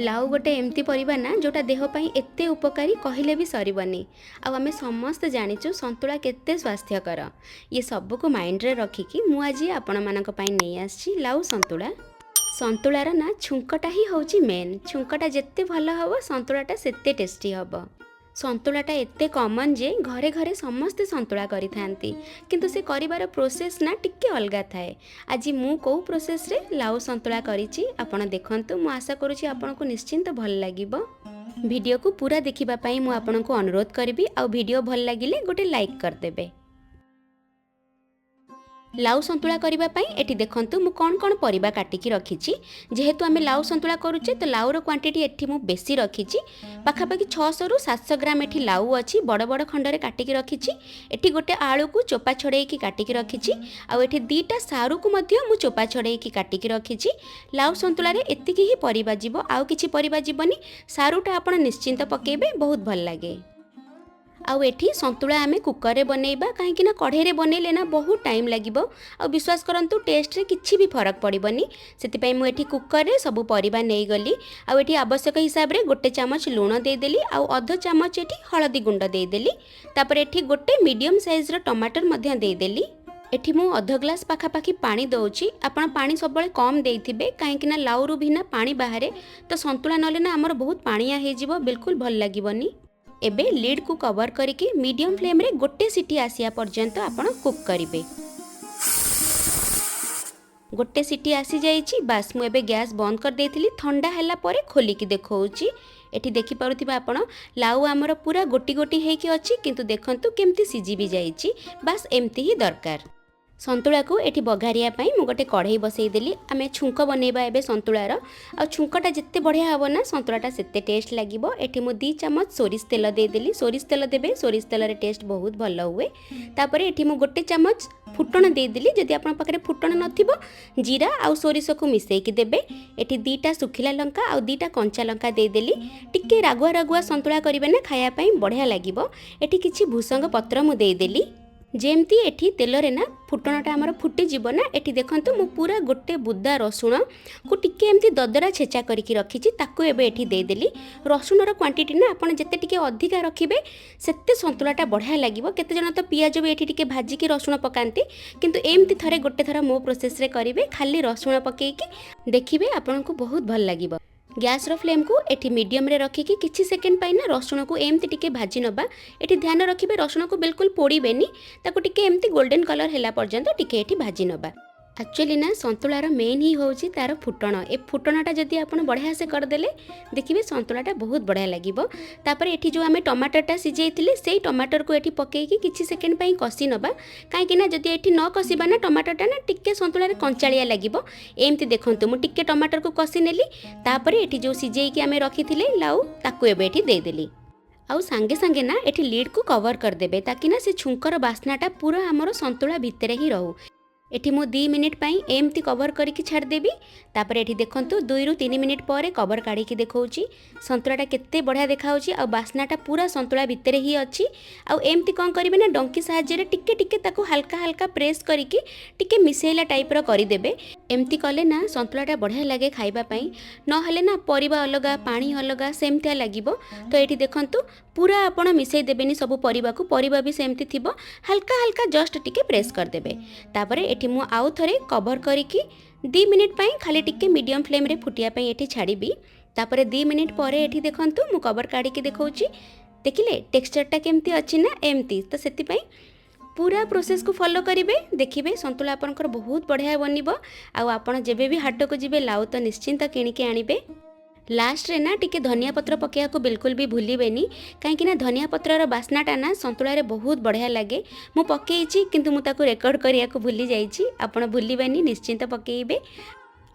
लाउ गोटे एमती परिबा ना जोटा देह पाई एते उपकारी कहले भी सरबनी। आमे समस्त जानिचु संतुला केते स्वास्थ्यकर। ये सब को माइंड रे रखिकी मु आज आपण मानक पई नै आछि लाउ संतुला। संतुलार ना छुंकटा ही होची मेन। छुंकटा जेते भलो हबो संतुलाटा सेते टेस्टी हबो। संतुलाटा एते कॉमन जे घरे घरे समस्ते संतुला करि थांती, किंतु से करिवार प्रोसेस ना टिके अलगा थाए। आज मु को प्रोसेस रे लाउ संतुला करिछि आपण देखंतु। मु आशा करूछि आपण को निश्चिंत भल लागिबो। वीडियो को पूरा देखिबा पई मु आपण को अनुरोध करबी। आ वीडियो भल लागिले गोटे लाइक कर देबे। लाउ संतुला करिबा पई एठी देखंतु मु कोन कोन परिबा काटिकी रखिछि। जेहेतु आमे लाउ संतुला करूचे तो लाउर क्वांटिटी एठी मु बेसी रखिछि। पाखापाखि 600 रु 700 ग्राम एठी लाउ अछि। बड़ बड़ खंडरे काटिकी रखिछि। एठी गोटे आलू को चोपा छड़ेकी काटिकी रखिछि। आ एठी दीटा सारू को मध्य मु चोपा छड़ेकी काटिकी रखिछि। लाउ संतुला रे एतिकी ही परिबा जीवो, आउ किछि परिबा जीवनी। सारूटा आपण निश्चिंत पकेबे, बहुत भल लागे। आउ एठी संतुला आमे कुकर रे बनेइबा, काहेकि ना कढ़े रे बनेले ना बहुत टाइम लागिबो। आ विश्वास करंतु टेस्ट रे किछि भी फरक पड़िबनी। सेति पई मु एठी कुकर रे सब परिबा नेइ गली। आउ एठी आवश्यक हिसाब रे गोटे चामच लूण दे देली। आउ अध चामच एठी हळदी गुंड दे देली। तापर एठी गोटे मीडियम साइज रो टमाटर मध्य दे देली। एठी मु अध ग्लास पाखापाखि पानी दउची। आपण पानी सब बळे कम देइथिबे, काहेकि ना लाउरु भी ना पानी बाहरे तो संतुला नले ना हमर बहुत पानिया हे जिवो, बिल्कुल भल लागिबनी। एबे लीड को कवर करके मीडियम फ्लेम रे गोटे सीटी आसिया पर्यंत आपण कुक करिवे। गोटे सीटी आसी जाइछि, बास मु एबे गैस बंद कर देइथिली। ठंडा हैला परे खोली की देखौछि। एठी देखि पारुथिबा आपण लाउ हमर पूरा गोटी गोटी हेकी अछि, किंतु देखंतु केमती सिजी भी जाइछि। बास एमती ही दरकार। संतुला को एठी बघारिया पई मु गोटे कढ़ई बसई देली। आमे छुंक बनेबा एबे संतुलार। आ छुंकटा जेते बढ़िया हबो ना संतुलाटा सेते टेस्ट लागिबो। एठी मु 2 चामच सोरिष तेल दे देली। सोरिष तेल देबे, सोरिष तेल रे टेस्ट बहुत भलो हुए। तापरे एठी मु गोटे चामच फुटण दे देली। जदि आपण पाखरे फुटण नथिबो जीरा आ सोरिष को मिसई की देबे। एठी 2टा सुखिला लंका आ 2टा कंचा लंका दे देली। टिके रागुआ रागुआ संतुला करिवे ना खाया पई बढ़िया लागिबो। एठी किछि भूसंग पत्र मु दे देली। जेमती एठी तेल रे ना फुटणटा हमर फुटी जीव ना। एठी देखंतु मु पूरा गोटे बुद्दा रसुण को टिके एमती ददरा छेचा करके रखिछि, ताको एबे एठी दे देली। रसुणर क्वांटिटी ना आपण जेते टिके अधिका रखिबे सेते संतुलाटा बढ़िया लागिबो। केते जण तो पियाज भी एठी टिके भाजी की रसुण पकांती, किंतु एमती थरे गोटे थरा मो प्रोसेस रे करिवे। खाली रसुण पकेकी देखिबे आपन को बहुत भल लागिबो। गैस रो फ्लेम को एठी मीडियम रे रखिकी किछि सेकेंड पाई ना रसुण को एमती टिके भाजी नबा। एठी ध्यान रखिबे रसुण को बिल्कुल पोड़ीबेनी, ताको टिके एमती गोल्डन कलर हैला पर्यंत टिके एठी भाजी नबा। एक्चुअली ना संतुलार मेन ही होउची तार फुटण। ए फुटणटा जदि आपण बढ़िया से कर देले देखिबे संतुलाटा बहुत बढ़िया लागिबो। तापर एठी जो आमे टमाटरटा सिजेइथिले सेई टमाटर को एठी पकेकी किछि सेकेंड पई कसी नबा। काहेकि ना जदि एठी न कसीबा ना टमाटरटा ना टिके संतुलारे कंचाळिया लागिबो। एमती देखंतु मु टिके टमाटर को कसी नेली। तापर एठी जो सिजेइकी आमे रखिथिले लाउ ताको एबे एठी दे देली। आउ सांगे सांगे ना एठी लीड को कवर कर देबे, ताकि ना से छुंकर बास्नाटा पूरा हमर संतुला भितरे ही रहू। एठी मु 2 मिनिट पई एमती कवर करके छाड़ देबी। तापर एठी देखंतु 2 रु 3 मिनिट परे कवर काढी की देखौची। संतुलाटा केते बढ़िया देखाउची आ बास्नाटा पूरा संतुला भितरे ही अछि। आ एमती कोन करिवे ना डंकी सहाय्य रे टिके टिके ताको हल्का हल्का प्रेस करिकी टिके मिसेला टाइप रो करि देबे। एमती कले ना संतुलाटा बढ़िया लागे खाइबा पई। न हले ना परिबा अलगा पानी अलगा सेमतिया लागिबो। तो एठी देखंतु पूरा आपण मिसई देबेनी सब परिबा को। परिबा भी सेमती थिबो, हल्का हल्का जस्ट टिके प्रेस कर देबे। तापरे एठी मु आउ थरे कवर करिकी 2 मिनिट पई खाली टिके मीडियम फ्लेम रे फुटिया पई एठी छाड़ीबी। तापरे 2 मिनिट परे एठी देखंतु मु कवर काढी की देखौची। देखिले टेक्सचरटा केमती अछि ना एमती। तो सेति पई पूरा प्रोसेस को फॉलो करिवे, देखिबे संतुला आपनकर बहुत बढ़िया बनिबो। आ आपण जेबे भी हाट को जिबे लाउ तो निश्चिंत किणी के आनिबे। लास्ट रे ना टिके धनिया पत्र पकेया को बिल्कुल भी भूलिबेनी, काहेकि ना धनिया पत्रर बास्नाटा ना संतुला रे बहुत बढ़िया लागे। मु पकेइची किंतु मु ताको रेकॉर्ड करिया को भूली जाइची। आपण भूलिबेनी, निश्चिंत पकेइबे।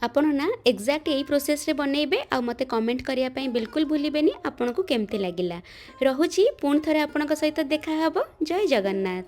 आपण ना एग्जैक्ट यही प्रोसेस रे बनेइबे। आ मते कमेंट करिया पई बिल्कुल भूलिबेनी आपण को केमते लागिला। रहुची पुन थरे आपनक सहित देखा हबो। जय जगन्नाथ।